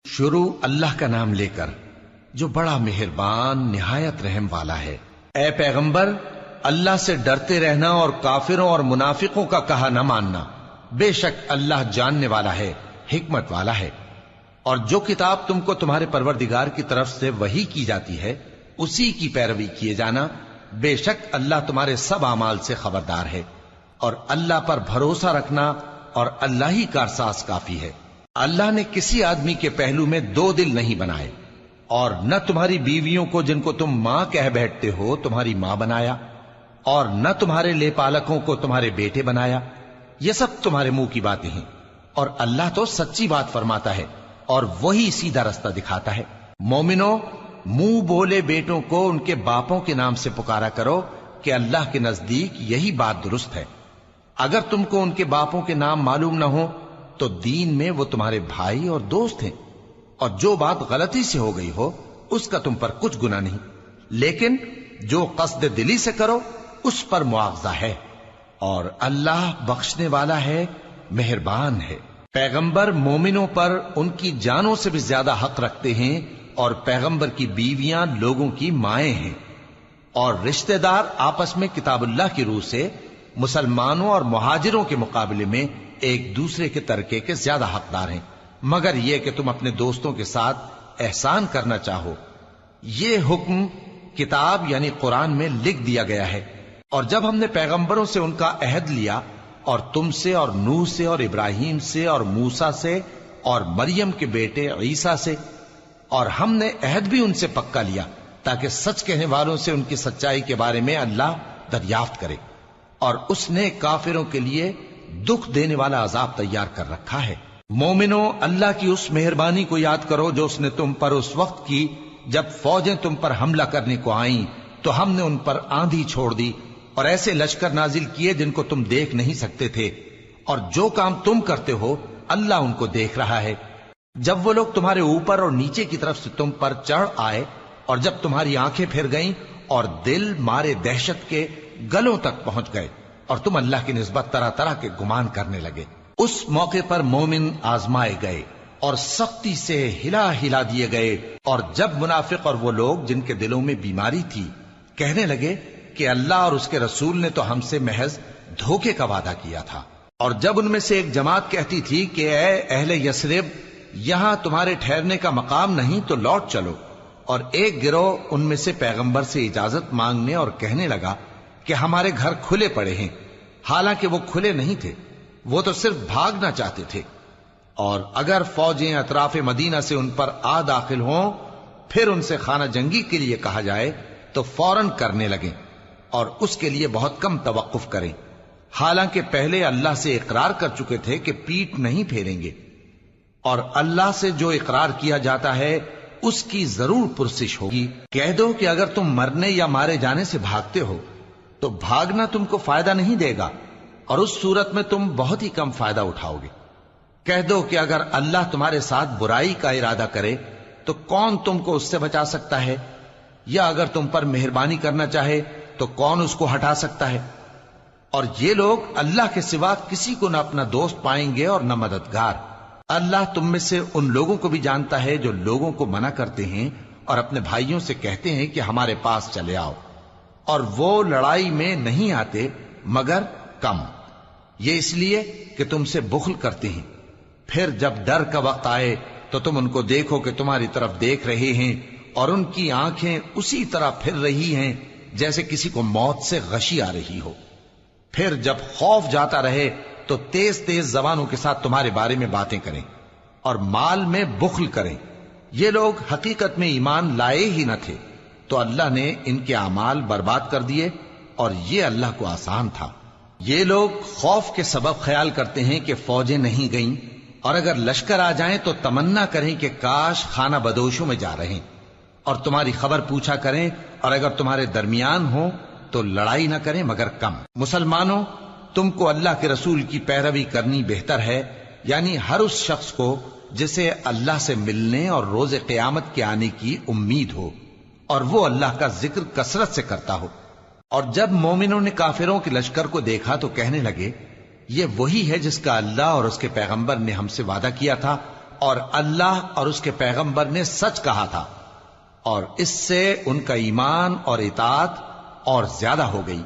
شروع اللہ کا نام لے کر جو بڑا مہربان نہایت رحم والا ہے۔ اے پیغمبر، اللہ سے ڈرتے رہنا اور کافروں اور منافقوں کا کہا نہ ماننا، بے شک اللہ جاننے والا ہے، حکمت والا ہے۔ اور جو کتاب تم کو تمہارے پروردگار کی طرف سے وحی کی جاتی ہے اسی کی پیروی کیے جانا، بے شک اللہ تمہارے سب اعمال سے خبردار ہے۔ اور اللہ پر بھروسہ رکھنا اور اللہ ہی کارساز کافی ہے۔ اللہ نے کسی آدمی کے پہلو میں دو دل نہیں بنائے، اور نہ تمہاری بیویوں کو جن کو تم ماں کہہ بیٹھتے ہو تمہاری ماں بنایا، اور نہ تمہارے لے پالکوں کو تمہارے بیٹے بنایا۔ یہ سب تمہارے منہ کی باتیں ہیں، اور اللہ تو سچی بات فرماتا ہے اور وہی سیدھا رستہ دکھاتا ہے۔ مومنو، منہ بولے بیٹوں کو ان کے باپوں کے نام سے پکارا کرو کہ اللہ کے نزدیک یہی بات درست ہے۔ اگر تم کو ان کے باپوں کے نام معلوم نہ ہو تو دین میں وہ تمہارے بھائی اور دوست ہیں، اور جو بات غلطی سے ہو گئی ہو اس کا تم پر کچھ گناہ نہیں، لیکن جو قصد دلی سے کرو اس پر مواخذہ ہے، اور اللہ بخشنے والا ہے، مہربان ہے۔ پیغمبر مومنوں پر ان کی جانوں سے بھی زیادہ حق رکھتے ہیں، اور پیغمبر کی بیویاں لوگوں کی مائیں ہیں، اور رشتہ دار آپس میں کتاب اللہ کی روح سے مسلمانوں اور مہاجروں کے مقابلے میں ایک دوسرے کے ترکے کے زیادہ حقدار ہیں، مگر یہ کہ تم اپنے دوستوں کے ساتھ احسان کرنا چاہو۔ یہ حکم کتاب یعنی قرآن میں لکھ دیا گیا ہے۔ اور جب ہم نے پیغمبروں سے ان کا عہد لیا، اور تم سے اور نوح سے اور ابراہیم سے اور موسیٰ سے اور مریم کے بیٹے عیسیٰ سے، اور ہم نے عہد بھی ان سے پکا لیا تاکہ سچ کہنے والوں سے ان کی سچائی کے بارے میں اللہ دریافت کرے، اور اس نے کافروں کے لیے دکھ دینے والا عذاب تیار کر رکھا ہے۔ مومنو، اللہ کی اس مہربانی کو یاد کرو جو اس نے تم پر اس وقت کی جب فوجیں تم پر حملہ کرنے کو آئیں تو ہم نے ان پر آندھی چھوڑ دی اور ایسے لشکر نازل کیے جن کو تم دیکھ نہیں سکتے تھے، اور جو کام تم کرتے ہو اللہ ان کو دیکھ رہا ہے۔ جب وہ لوگ تمہارے اوپر اور نیچے کی طرف سے تم پر چڑھ آئے، اور جب تمہاری آنکھیں پھر گئیں اور دل مارے دہشت کے گلوں تک پہنچ گئے، اور تم اللہ کی نسبت طرح طرح کے گمان کرنے لگے، اس موقع پر مومن آزمائے گئے اور سختی سے ہلا ہلا دیے گئے۔ اور جب منافق اور وہ لوگ جن کے دلوں میں بیماری تھی کہنے لگے کہ اللہ اور اس کے رسول نے تو ہم سے محض دھوکے کا وعدہ کیا تھا، اور جب ان میں سے ایک جماعت کہتی تھی کہ اے اہل یثرب، یہاں تمہارے ٹھہرنے کا مقام نہیں تو لوٹ چلو، اور ایک گروہ ان میں سے پیغمبر سے اجازت مانگنے اور کہنے لگا کہ ہمارے گھر کھلے پڑے ہیں، حالانکہ وہ کھلے نہیں تھے، وہ تو صرف بھاگنا چاہتے تھے۔ اور اگر فوجیں اطراف مدینہ سے ان پر آ داخل ہوں پھر ان سے خانہ جنگی کے لیے کہا جائے تو فوراً کرنے لگیں، اور اس کے لیے بہت کم توقف کریں، حالانکہ پہلے اللہ سے اقرار کر چکے تھے کہ پیٹ نہیں پھیریں گے، اور اللہ سے جو اقرار کیا جاتا ہے اس کی ضرور پرسش ہوگی۔ کہہ دو کہ اگر تم مرنے یا مارے جانے سے بھاگتے ہو تو بھاگنا تم کو فائدہ نہیں دے گا، اور اس صورت میں تم بہت ہی کم فائدہ اٹھاؤ گے۔ کہہ دو کہ اگر اللہ تمہارے ساتھ برائی کا ارادہ کرے تو کون تم کو اس سے بچا سکتا ہے، یا اگر تم پر مہربانی کرنا چاہے تو کون اس کو ہٹا سکتا ہے۔ اور یہ لوگ اللہ کے سوا کسی کو نہ اپنا دوست پائیں گے اور نہ مددگار۔ اللہ تم میں سے ان لوگوں کو بھی جانتا ہے جو لوگوں کو منع کرتے ہیں اور اپنے بھائیوں سے کہتے ہیں کہ ہمارے پاس چلے آؤ، اور وہ لڑائی میں نہیں آتے مگر کم، یہ اس لیے کہ تم سے بخل کرتے ہیں۔ پھر جب ڈر کا وقت آئے تو تم ان کو دیکھو کہ تمہاری طرف دیکھ رہے ہیں، اور ان کی آنکھیں اسی طرح پھر رہی ہیں جیسے کسی کو موت سے غشی آ رہی ہو۔ پھر جب خوف جاتا رہے تو تیز تیز زبانوں کے ساتھ تمہارے بارے میں باتیں کریں اور مال میں بخل کریں۔ یہ لوگ حقیقت میں ایمان لائے ہی نہ تھے، تو اللہ نے ان کے اعمال برباد کر دیے، اور یہ اللہ کو آسان تھا۔ یہ لوگ خوف کے سبب خیال کرتے ہیں کہ فوجیں نہیں گئیں، اور اگر لشکر آ جائیں تو تمنا کریں کہ کاش خانہ بدوشوں میں جا رہے، اور تمہاری خبر پوچھا کریں، اور اگر تمہارے درمیان ہوں تو لڑائی نہ کریں مگر کم۔ مسلمانوں، تم کو اللہ کے رسول کی پیروی کرنی بہتر ہے، یعنی ہر اس شخص کو جسے اللہ سے ملنے اور روز قیامت کے آنے کی امید ہو، اور وہ اللہ کا ذکر کثرت سے کرتا ہو۔ اور جب مومنوں نے کافروں کے لشکر کو دیکھا تو کہنے لگے یہ وہی ہے جس کا اللہ اور اس کے پیغمبر نے ہم سے وعدہ کیا تھا، اور اللہ اور اس کے پیغمبر نے سچ کہا تھا، اور اس سے ان کا ایمان اور اطاعت اور زیادہ ہو گئی۔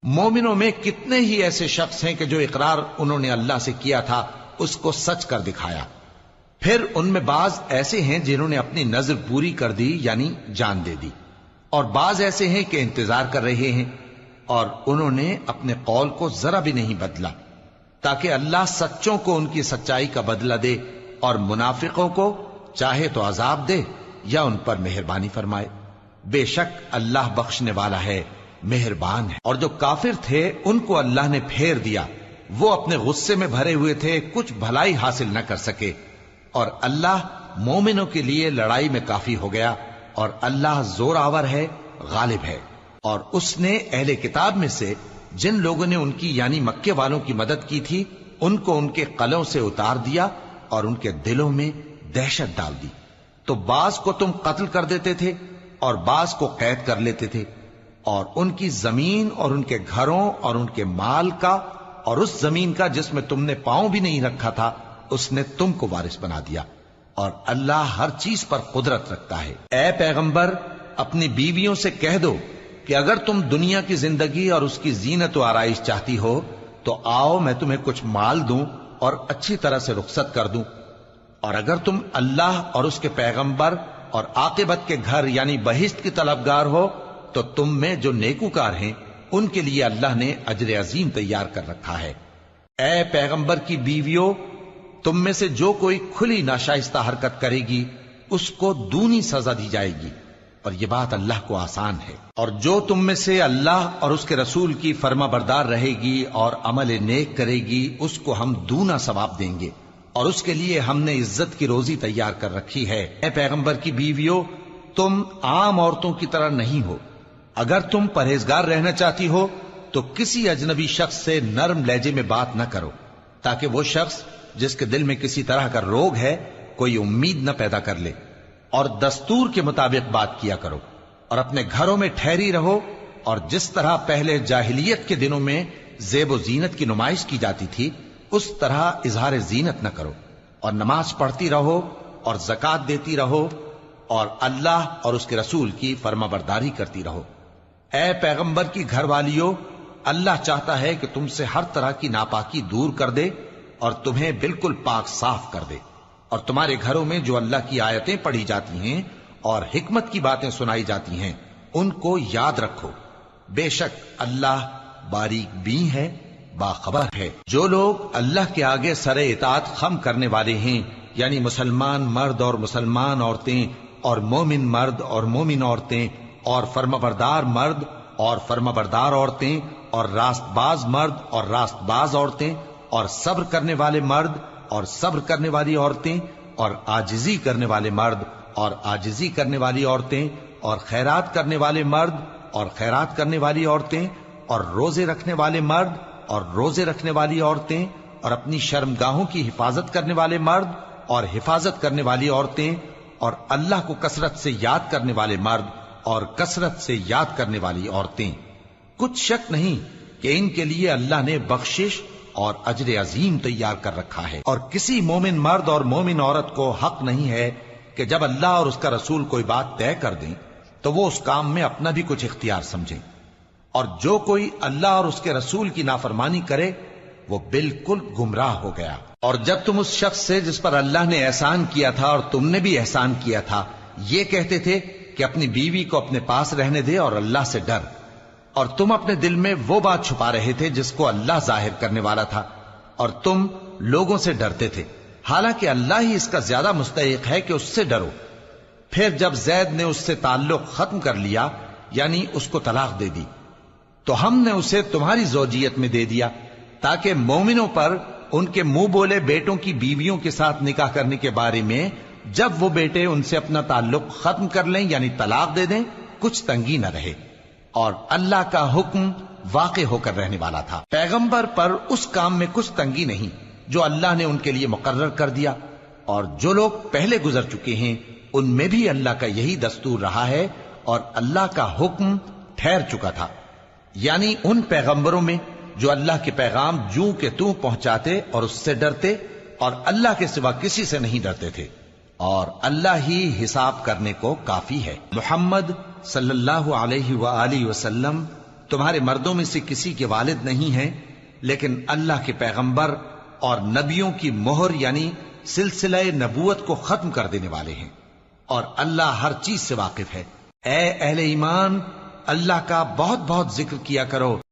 مومنوں میں کتنے ہی ایسے شخص ہیں کہ جو اقرار انہوں نے اللہ سے کیا تھا اس کو سچ کر دکھایا۔ پھر ان میں بعض ایسے ہیں جنہوں نے اپنی نظر پوری کر دی، یعنی جان دے دی، اور بعض ایسے ہیں کہ انتظار کر رہے ہیں، اور انہوں نے اپنے قول کو ذرا بھی نہیں بدلا، تاکہ اللہ سچوں کو ان کی سچائی کا بدلہ دے اور منافقوں کو چاہے تو عذاب دے یا ان پر مہربانی فرمائے۔ بے شک اللہ بخشنے والا ہے، مہربان ہے۔ اور جو کافر تھے ان کو اللہ نے پھیر دیا، وہ اپنے غصے میں بھرے ہوئے تھے، کچھ بھلائی حاصل نہ کر سکے، اور اللہ مومنوں کے لیے لڑائی میں کافی ہو گیا، اور اللہ زور آور ہے، غالب ہے۔ اور اس نے اہل کتاب میں سے جن لوگوں نے ان کی یعنی مکے والوں کی مدد کی تھی ان کو ان کے قلعوں سے اتار دیا اور ان کے دلوں میں دہشت ڈال دی، تو بعض کو تم قتل کر دیتے تھے اور بعض کو قید کر لیتے تھے، اور ان کی زمین اور ان کے گھروں اور ان کے مال کا اور اس زمین کا جس میں تم نے پاؤں بھی نہیں رکھا تھا اس نے تم کو وارث بنا دیا، اور اللہ ہر چیز پر قدرت رکھتا ہے۔ اے پیغمبر، اپنی بیویوں سے کہہ دو کہ اگر تم دنیا کی زندگی اور اس کی زینت و آرائش چاہتی ہو تو آؤ میں تمہیں کچھ مال دوں اور اچھی طرح سے رخصت کر دوں، اور اگر تم اللہ اور اس کے پیغمبر اور عاقبت کے گھر یعنی بہشت کی طلبگار ہو تو تم میں جو نیکوکار ہیں ان کے لیے اللہ نے اجر عظیم تیار کر رکھا ہے۔ اے پیغمبر کی بیویوں، تم میں سے جو کوئی کھلی ناشائستہ حرکت کرے گی اس کو دونی سزا دی جائے گی، اور یہ بات اللہ کو آسان ہے۔ اور جو تم میں سے اللہ اور اس کے رسول کی فرما بردار رہے گی اور عمل نیک کرے گی اس کو ہم دونا ثواب دیں گے، اور اس کے لیے ہم نے عزت کی روزی تیار کر رکھی ہے۔ اے پیغمبر کی بیویوں، تم عام عورتوں کی طرح نہیں ہو، اگر تم پرہیزگار رہنا چاہتی ہو تو کسی اجنبی شخص سے نرم لہجے میں بات نہ کرو، تاکہ وہ شخص جس کے دل میں کسی طرح کا روگ ہے کوئی امید نہ پیدا کر لے، اور دستور کے مطابق بات کیا کرو، اور اپنے گھروں میں ٹھہری رہو، اور جس طرح پہلے جاہلیت کے دنوں میں زیب و زینت کی نمائش کی جاتی تھی اس طرح اظہار زینت نہ کرو، اور نماز پڑھتی رہو اور زکوٰۃ دیتی رہو، اور اللہ اور اس کے رسول کی فرما برداری کرتی رہو۔ اے پیغمبر کی گھر والیوں، اللہ چاہتا ہے کہ تم سے ہر طرح کی ناپاکی دور کر دے اور تمہیں بالکل پاک صاف کر دے، اور تمہارے گھروں میں جو اللہ کی آیتیں پڑھی جاتی ہیں اور حکمت کی باتیں سنائی جاتی ہیں ان کو یاد رکھو، بے شک اللہ باریک بین ہے، باخبر ہے۔ جو لوگ اللہ کے آگے سر اطاعت خم کرنے والے ہیں، یعنی مسلمان مرد اور مسلمان عورتیں اور مومن مرد اور مومن عورتیں اور فرمانبردار مرد اور فرمانبردار عورتیں اور راست باز مرد اور راست باز عورتیں اور صبر کرنے والے مرد اور صبر کرنے والی عورتیں اور عاجزی کرنے والے مرد اور عاجزی کرنے والی عورتیں اور خیرات کرنے والے مرد اور خیرات کرنے والی عورتیں اور روزے رکھنے والے مرد اور روزے رکھنے والی عورتیں اور اپنی شرمگاہوں کی حفاظت کرنے والے مرد اور حفاظت کرنے والی عورتیں اور اللہ کو کثرت سے یاد کرنے والے مرد اور کثرت سے یاد کرنے والی عورتیں۔ کچھ شک نہیں کہ ان کے لیے اللہ نے بخشش اور اجر عظیم تیار کر رکھا ہے۔ اور کسی مومن مرد اور مومن عورت کو حق نہیں ہے کہ جب اللہ اور اس کا رسول کوئی بات طے کر دیں تو وہ اس کام میں اپنا بھی کچھ اختیار سمجھیں، اور جو کوئی اللہ اور اس کے رسول کی نافرمانی کرے وہ بالکل گمراہ ہو گیا۔ اور جب تم اس شخص سے جس پر اللہ نے احسان کیا تھا اور تم نے بھی احسان کیا تھا یہ کہتے تھے کہ اپنی بیوی کو اپنے پاس رہنے دے اور اللہ سے ڈر، اور تم اپنے دل میں وہ بات چھپا رہے تھے جس کو اللہ ظاہر کرنے والا تھا، اور تم لوگوں سے ڈرتے تھے، حالانکہ اللہ ہی اس کا زیادہ مستحق ہے کہ اس سے ڈرو۔ پھر جب زید نے اس سے تعلق ختم کر لیا یعنی اس کو طلاق دے دی تو ہم نے اسے تمہاری زوجیت میں دے دیا تاکہ مومنوں پر ان کے منہ بولے بیٹوں کی بیویوں کے ساتھ نکاح کرنے کے بارے میں جب وہ بیٹے ان سے اپنا تعلق ختم کر لیں یعنی طلاق دے دیں کچھ تنگی نہ رہے، اور اللہ کا حکم واقع ہو کر رہنے والا تھا۔ پیغمبر پر اس کام میں کچھ تنگی نہیں جو اللہ نے ان کے لیے مقرر کر دیا، اور جو لوگ پہلے گزر چکے ہیں ان میں بھی اللہ کا یہی دستور رہا ہے، اور اللہ کا حکم ٹھہر چکا تھا، یعنی ان پیغمبروں میں جو اللہ کے پیغام جوں کہ توں پہنچاتے اور اس سے ڈرتے اور اللہ کے سوا کسی سے نہیں ڈرتے تھے، اور اللہ ہی حساب کرنے کو کافی ہے۔ محمد صلی اللہ علیہ وآلہ وسلم تمہارے مردوں میں سے کسی کے والد نہیں ہیں، لیکن اللہ کے پیغمبر اور نبیوں کی مہر یعنی سلسلہ نبوت کو ختم کر دینے والے ہیں، اور اللہ ہر چیز سے واقف ہے۔ اے اہل ایمان، اللہ کا بہت بہت ذکر کیا کرو